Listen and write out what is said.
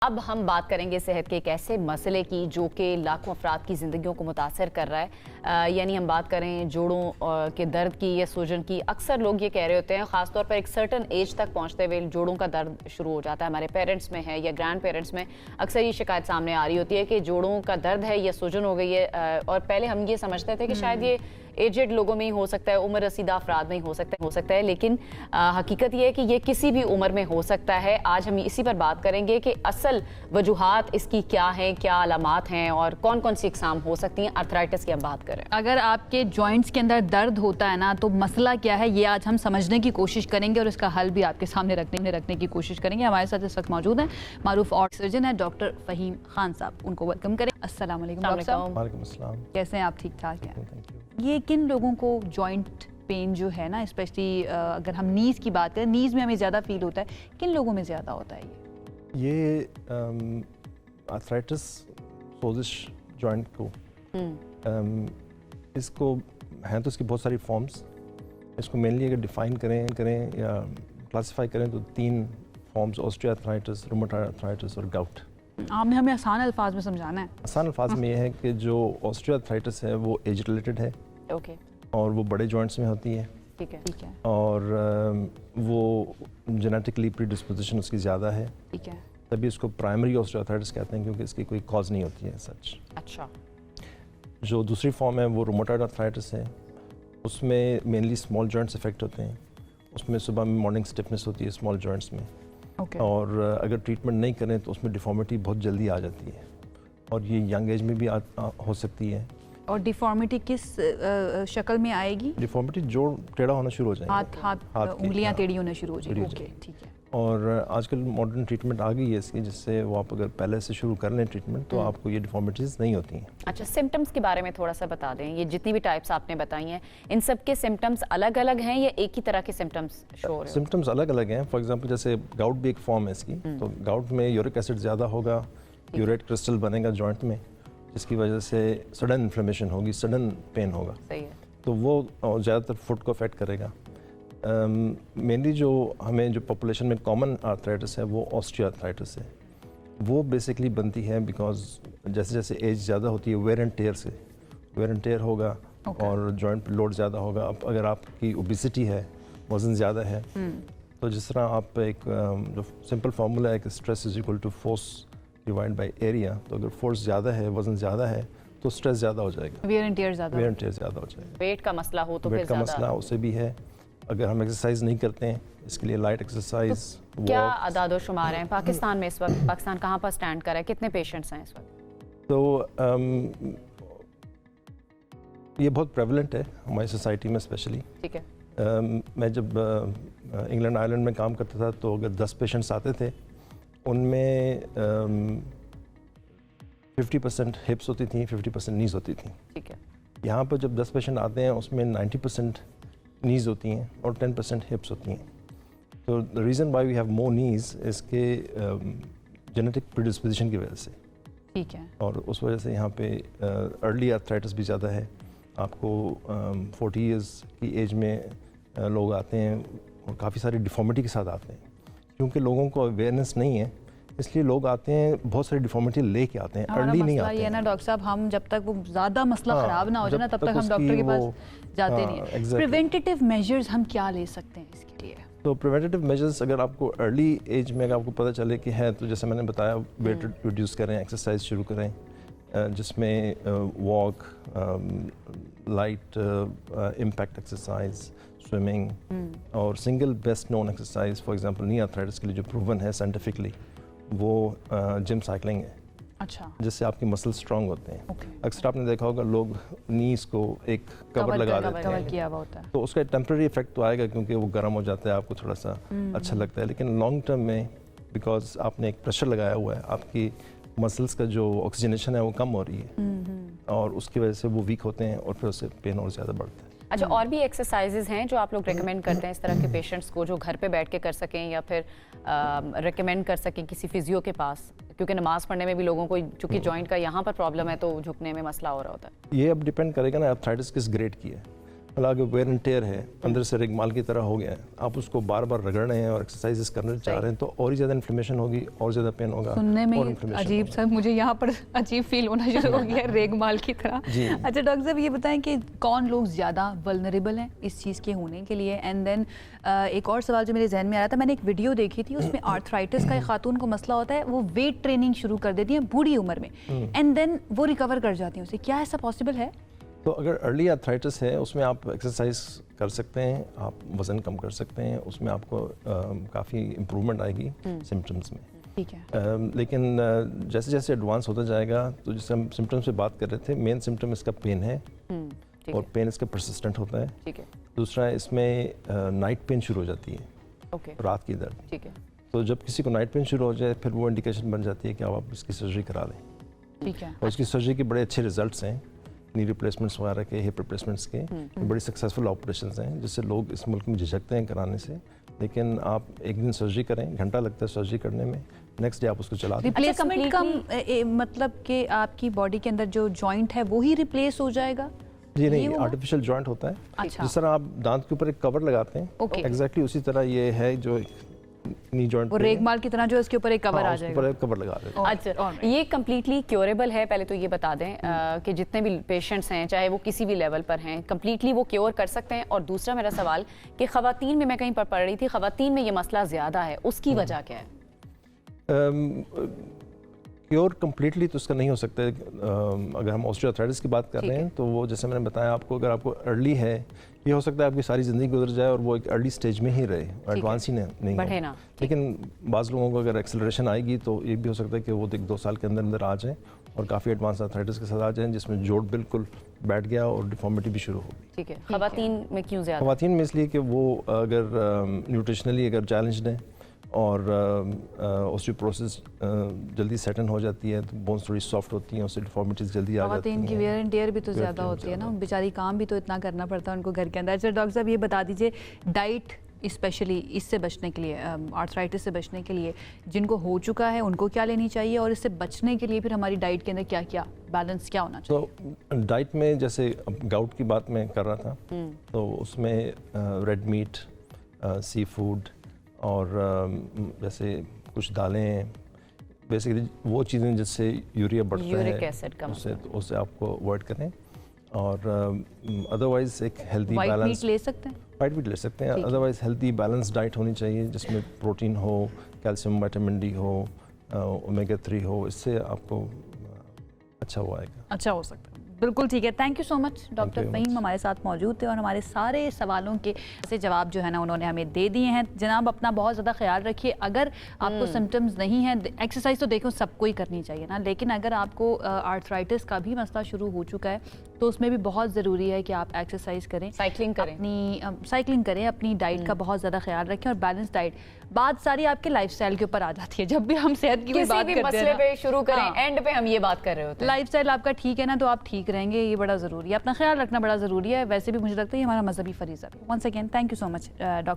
अब हम बात करेंगे सेहत के एक ऐसे मसले की जो कि लाखों अफराद की ज़िंदगियों को मुतासर कर रहा है। यानी हम बात करें जोड़ों के दर्द की या सूजन की। अक्सर लोग ये कह रहे होते हैं, ख़ासतौर पर एक सर्टन एज तक पहुंचते हुए जोड़ों का दर्द शुरू हो जाता है। हमारे पेरेंट्स में है या ग्रैंड पेरेंट्स में अक्सर ये शिकायत सामने आ रही होती है कि जोड़ों का दर्द है या सूजन हो गई है। और पहले हम ये समझते थे कि शायद ये एजेड लोगों में ही हो सकता है, उम्र रसीदा अफराद में ही हो सकता है, लेकिन हकीकत ये है कि ये किसी भी उम्र में हो सकता है। आज हम इसी पर बात करेंगे कि असल वजूहात इसकी क्या हैं, क्या अलामात हैं और कौन कौन सी इकसाम हो सकती हैं। आर्थराइटिस की हम बात करें, अगर आपके जॉइंट्स के अंदर दर्द होता है ना, तो मसला क्या है ये आज हम समझने की कोशिश करेंगे और इसका हल भी आपके सामने रखने की कोशिश करेंगे। हमारे साथ इस वक्त मौजूद हैं मारूफ और सर्जन है डॉक्टर फ़हीम खान साहब। उनको वेलकम करें। अस्सलाम वालेकुम डॉक्टर साहब। वालेकुम अस्सलाम। कैसे हैं आप? ठीक ठाक हैं? ये किन लोगों को जॉइंट पेन जो है ना, स्पेशली अगर हम नीज़ की बात करें, नीज़ में हमें ज़्यादा फील होता है, किन लोगों में ज़्यादा होता है ये आर्थराइटिस सोजिश जॉइंट को इसको हैं तो इसकी बहुत सारी फॉर्म्स। इसको मेनली अगर डिफ़ाइन करें या क्लासिफाई करें तो 3 फॉर्म्स: ऑस्टियोआर्थराइटिस, रूमेटॉइड आर्थराइटिस और गाउट। आपने हमें आसान अल्फाज में समझाना है। आसान अल्फाज में ये है कि जो ऑस्टियोआर्थराइटिस है वो एज रिलेटेड है। ओके, और वो बड़े जॉइंट्स में होती है। ठीक है। और वो जेनेटिकली प्रीडिस्पोजिशन उसकी ज़्यादा है। ठीक है। तभी इसको प्राइमरी ऑस्टियोआर्थराइटिस कहते हैं, क्योंकि इसकी कोई कॉज नहीं होती है सच। अच्छा। जो दूसरी फॉर्म है वो रूमेटॉइड आर्थराइटिस है। उसमें मेनली स्मॉल जॉइंट्स इफेक्ट होते हैं। उसमें सुबह में मॉर्निंग स्टिफनेस होती है स्मॉल जॉइंट्स में। और अगर ट्रीटमेंट नहीं करें तो उसमें डिफॉर्मिटी बहुत जल्दी आ जाती है और ये यंग एज में भी हो सकती है। और डिफॉर्मिटी किस शक्ल में आएगी? डिफॉर्मिटी जोड़ टेढ़ा होना शुरू हो जाएगा, हाथ उंगलियां टेढ़ी होना शुरू हो जाएगी। ओके, ठीक है। और आजकल मॉडर्न ट्रीटमेंट आ गई है इसकी, जिससे वो आप अगर पहले से शुरू कर लें ट्रीटमेंट तो आपको ये डिफॉर्मिटीज़ नहीं होती हैं। अच्छा, सिम्टम्स के बारे में थोड़ा सा बता दें। ये जितनी भी टाइप्स आपने बताई हैं, इन सब के सिम्टम्स अलग अलग हैं या एक ही तरह के सिम्टम्स शो हो रहे हैं? सिम्टम्स अलग अलग हैं। फॉर एग्जांपल जैसे गाउट भी एक फॉर्म है इसकी। तो गाउट में यूरिक एसिड ज़्यादा होगा, यूरेट क्रिस्टल बनेगा जॉइंट में, जिसकी वजह से सडन इन्फ्लेमेशन होगी, सडन पेन होगा। सही है। तो वो ज़्यादातर फुट को अफेक्ट करेगा। मेनली जो हमें जो पॉपुलेशन में कॉमन आर्थराइटिस है वो ऑस्टियोआर्थराइटिस है। वो बेसिकली बनती है बिकॉज जैसे जैसे एज ज़्यादा होती है वेयर एंड टेयर होगा। और जॉइंट पे लोड ज़्यादा होगा। अब अगर आपकी ओबेसिटी है, वज़न ज़्यादा है, तो जिस तरह आप एक जो सिंपल फार्मूला है कि stress is equal to force divide by area, तो अगर फोर्स ज़्यादा है, वज़न ज़्यादा है, तो स्ट्रेस ज़्यादा हो जाएगा, वेयर एंड टेयर ज़्यादा हो जाएगा। वेट का मसला हो तो वेट का मसला उसे भी है। अगर हम एक्सरसाइज नहीं करते हैं, इसके लिए लाइट एक्सरसाइज। तो क्या अदाद शुमार हैं पाकिस्तान में इस वक्त? पाकिस्तान कहाँ पर स्टैंड कर रहा है? कितने पेशेंट्स हैं इस वक्त? तो ये बहुत प्रेवलेंट है हमारी सोसाइटी में स्पेशली। ठीक है। मैं जब इंग्लैंड आयरलैंड में काम करता था तो अगर 10 पेशेंट्स आते थे, उनमें 50% हिप्स होती थी, 50% नीज़ होती थी। ठीक है। यहाँ पर जब 10 पेशेंट आते हैं उसमें 90% नीज़ होती हैं और 10% हिप्स होती हैं। तो the reason why we have more knees इसके जेनेटिक प्रीडिस्पोजिशन की वजह से। ठीक है। और उस वजह से यहाँ पे अर्ली आर्थराइटिस भी ज़्यादा है। आपको 40 इयर्स की एज में लोग आते हैं और काफ़ी सारी डिफॉर्मिटी के साथ आते हैं। क्योंकि लोगों को अवेयरनेस नहीं है, इसलिए लोग आते हैं बहुत सारी डिफॉर्मिटी लेके आते हैं, अर्ली नहीं आते हैं। ये ना डॉक्टर साहब, हम जब तक वो ज़्यादा मसला ख़राब ना हो जाए ना, तब तक हम डॉक्टर के पास जाते नहीं हैं। प्रिवेंटिव मेजर्स हम क्या ले सकते हैं इसके लिए? तो प्रिवेंटिव मेजर्स अगर आपको अर्ली एज में अगर आपको पता चले कि है, तो जैसे मैंने बताया, वेट रिड्यूस करें, एक्सरसाइज शुरू करें, जिसमें walk, light impact exercise, swimming. और single best known exercise for example knee arthritis के लिए जो प्रूवन है साइंटिफिकली, वो जिम साइकिलिंग है। अच्छा। जिससे आपके मसल स्ट्रांग होते हैं। Okay. अक्सर आपने देखा होगा लोग नीज को एक कवर लगा देते हैं, किया हुआ होता है। तो उसका टेम्पररी इफेक्ट तो आएगा क्योंकि वो गर्म हो जाता है, आपको थोड़ा सा अच्छा लगता है, लेकिन लॉन्ग टर्म में बिकॉज आपने एक प्रेशर लगाया हुआ है, आपकी मसल्स का जो ऑक्सीजनेशन है वो कम हो रही है और उसकी वजह से वो वीक होते हैं और फिर उससे पेन और ज़्यादा बढ़ता है। अच्छा, और भी एक्सरसाइजेज हैं जो आप लोग रेकमेंड करते हैं इस तरह के पेशेंट्स को, जो घर पे बैठ के कर सकें या फिर रेकमेंड कर सकें किसी फिजियो के पास? क्योंकि नमाज पढ़ने में भी लोगों को चूंकि जॉइंट का यहाँ पर प्रॉब्लम है तो झुकने में मसला हो रहा होता है। ये अब डिपेंड करेगा ना आर्थराइटिस किस ग्रेड की है। मतलब अगर वेयर एंड टेयर है, अंदर से रेगमाल की तरह हो गया है, आप उसको बार बार रगड़ रहे हैं और एक्सरसाइजेस करना चाह रहे हैं, तो और ही ज़्यादा इन्फ्लेमेशन होगी, और ज़्यादा पेन होगा। सुनने में और ही inflammation अजीब होगा। सा मुझे यहाँ पर अजीब फील होना शुरू हो गया है, रेगमाल की तरह। जी। अच्छा डॉक्टर साहब, ये बताएं कि कौन लोग ज़्यादा वल्नरेबल हैं इस चीज़ के होने के लिए। एंड देन एक और सवाल जो मेरे जहन में आ रहा था, मैंने एक वीडियो देखी थी, उसमें आर्थराइटिस का एक खातून को मसला होता है, वो वेट ट्रेनिंग शुरू कर देती हैं बूढ़ी उम्र में, एंड देन वो रिकवर कर जाती हैं उसे। क्या ऐसा पॉसिबल है? तो अगर अर्ली आर्थराइटिस है, उसमें आप एक्सरसाइज कर सकते हैं, आप वज़न कम कर सकते हैं, उसमें आपको काफ़ी इम्प्रूवमेंट आएगी सिम्टम्स में। ठीक है। लेकिन जैसे जैसे एडवांस होता जाएगा, तो जैसे हम सिम्टम्स पे बात कर रहे थे, मेन सिम्टम इसका पेन है ठीक और है, पेन इसका परसिस्टेंट होता है। ठीक है, दूसरा, इसमें नाइट पेन शुरू हो जाती है, ओके, रात की दर्द। ठीक है, तो जब किसी को नाइट पेन शुरू हो जाए, फिर वो इंडिकेशन बन जाती है कि अब आप इसकी सर्जरी करा लें। ठीक है। और इसकी सर्जरी के बड़े अच्छे रिजल्ट्स हैं, नी रिप्लेसमेंट्स वगैरह के, हिप रिप्लेसमेंट्स के, ये बड़ी सक्सेसफुल ऑपरेशंस हैं, जिससे लोग इस मुल्क में झिझकते हैं कराने से। लेकिन आप एक दिन सर्जरी करें, घंटा लगता है सर्जरी करने में, नेक्स्ट डे आप उसको चला दें। रिप्लेसमेंट का completely- मतलब कि आपकी बॉडी के अंदर जो जॉइंट है वो ही रिप्लेस हो जाएगा? जी ये नहीं, होगा? आर्टिफिशियल जॉइंट होता है। अच्छा। जिस तरह आप दांत के ऊपर एक कवर लगाते हैं, Okay. एग्जैक्टली उसी तरह ये है, जो नी जॉइंट वो रेगमाल की तरह जो इसके ऊपर एक कवर आ ऊपर जाएगा। एक कवर लगा देते हैं। अच्छा, alright. ये कम्प्लीटली क्योरेबल है? पहले तो ये बता दें कि जितने भी पेशेंट्स हैं, चाहे वो किसी भी लेवल पर हैं, कम्प्लीटली वो क्योर कर सकते हैं? और दूसरा मेरा सवाल कि ख़वातीन में, मैं कहीं पर पढ़ रही थी, ख़वातीन में ये मसला ज़्यादा है, उसकी वजह क्या है? क्योर कम्प्लीटली तो इसका नहीं हो सकता है। अगर हम ऑस्टियोआर्थराइटिस की बात कर रहे हैं, तो वो जैसे मैंने बताया आपको, अगर आपको अर्ली है, ये हो सकता है आपकी सारी ज़िंदगी गुजर जाए और वो एक अर्ली स्टेज में ही रहे, एडवांस ही नहीं बढ़े हो। ना। लेकिन बाज़ लोगों को अगर एक्सेलरेशन आएगी, तो ये भी हो सकता है कि वो 1-2 साल के अंदर अंदर आ जाएँ और काफ़ी एडवांस आर्थराइटिस के साथ आ जाएँ, जिसमें जोड़ बिल्कुल बैठ गया और डिफॉर्मिटी भी शुरू होगी। ठीक है, ख़वातीन में क्यों ज़्यादा? ख़वातीन में इसलिए कि वो अगर न्यूट्रिशनली अगर चैलेंज्ड हैं और ऑस्टियोपोरोसिस जल्दी सेटन हो जाती है, तो बोन्स थोड़ी सॉफ्ट होती हैं, उससे डिफॉर्मिटीज़ जल्दी आ जाती हैं। खातन की वेयर एंड टेयर भी तो Wear ज़्यादा and tear होती है ना, ज़्यादा। बेचारी काम भी तो इतना करना पड़ता है उनको घर के अंदर। अच्छा डॉक्टर साहब, ये बता दीजिए, डाइट स्पेशली इससे बचने के लिए, आर्थराइटिस से बचने के लिए, जिनको हो चुका है उनको क्या लेनी चाहिए, और इससे बचने के लिए फिर हमारी डाइट के अंदर क्या क्या बैलेंस क्या होना चाहिए? तो डाइट में, जैसे अब गाउट की बात मैं कर रहा था, तो उसमें रेड मीट, सी फूड और जैसे कुछ दालें, बेसिकली वो चीज़ें जिससे यूरिया बढ़ता यूरिक है, एसिड का उससे आपको अवॉइड करें। और अदरवाइज एक हेल्दी वाइट मीट बैलेंस, ले सकते हैं? वाइट मीट ले सकते हैं। ठीक है। अदरवाइज हेल्दी बैलेंस डाइट होनी चाहिए, जिसमें प्रोटीन हो, कैल्शियम, विटामिन डी हो, ओमेगा 3 हो, इससे आपको अच्छा वो आएगा। अच्छा हो सकता है, बिल्कुल ठीक है। Thank you so much doctor very Faheem हमारे साथ मौजूद थे और हमारे सारे सवालों के से जवाब जो है ना उन्होंने हमें दे दिए हैं। जनाब अपना बहुत ज़्यादा ख्याल रखिए। अगर आपको सिम्टम्स नहीं है, एक्सरसाइज तो देखो सबको ही करनी चाहिए ना, लेकिन अगर आपको आर्थराइटिस का भी मसला शुरू हो चुका है, तो उसमें भी बहुत ज़रूरी है कि आप एक्सरसाइज करें, साइकिलिंग करें, अपनी साइकिलिंग करें, अपनी डाइट का बहुत ज़्यादा ख्याल रखें और बैलेंस डाइट। बात सारी आपके लाइफस्टाइल के ऊपर आ जाती है। जब भी हम सेहत की कोई किसी बात भी करते मसले हैं ना, पे शुरू करें, हाँ। एंड पे हम ये बात कर रहे होते हैं। लाइफस्टाइल आपका ठीक है ना, तो आप ठीक रहेंगे, ये बड़ा ज़रूरी है। अपना ख्याल रखना बड़ा ज़रूरी है। वैसे भी मुझे लगता है ये हमारा मजहबी फरीज़ा है। Once again thank you so much doctor.